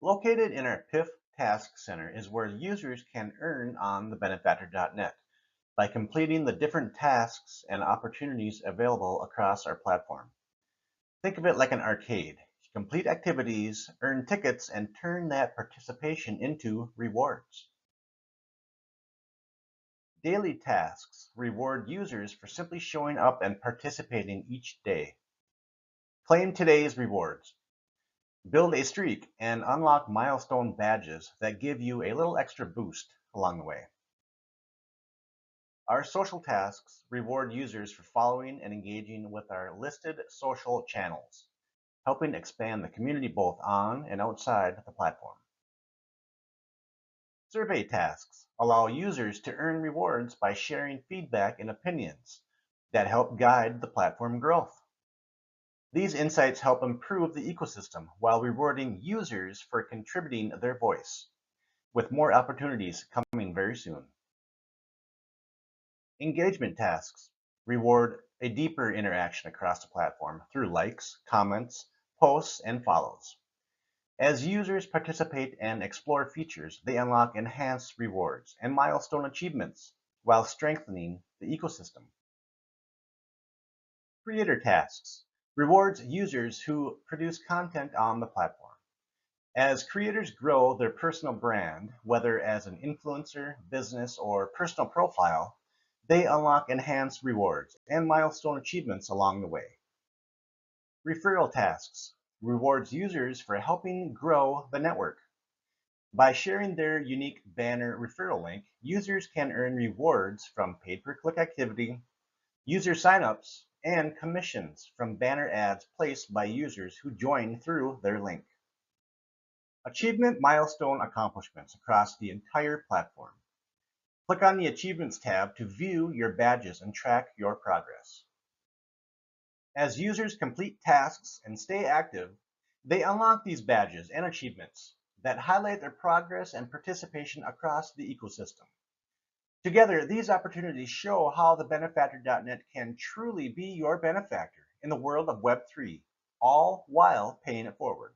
Located in our PIF Task Center is where users can earn on the benefactor.net by completing the different tasks and opportunities available across our platform. Think of it like an arcade. Complete activities, earn tickets, and turn that participation into rewards. Daily tasks reward users for simply showing up and participating each day. Claim today's rewards. Build a streak and unlock milestone badges that give you a little extra boost along the way. Our social tasks reward users for following and engaging with our listed social channels, helping expand the community both on and outside the platform. Survey tasks allow users to earn rewards by sharing feedback and opinions that help guide the platform growth. These insights help improve the ecosystem while rewarding users for contributing their voice, with more opportunities coming very soon. Engagement tasks reward a deeper interaction across the platform through likes, comments, posts, and follows. As users participate and explore features, they unlock enhanced rewards and milestone achievements while strengthening the ecosystem. Creator tasks rewards users who produce content on the platform. As creators grow their personal brand, whether as an influencer, business, or personal profile, they unlock enhanced rewards and milestone achievements along the way. Referral tasks rewards users for helping grow the network. By sharing their unique banner referral link, users can earn rewards from pay-per-click activity, user signups, and commissions from banner ads placed by users who join through their link. Achievement milestone accomplishments across the entire platform. Click on the Achievements tab to view your badges and track your progress. As users complete tasks and stay active, they unlock these badges and achievements that highlight their progress and participation across the ecosystem. Together, these opportunities show how the benefactor.net can truly be your benefactor in the world of Web3, all while paying it forward.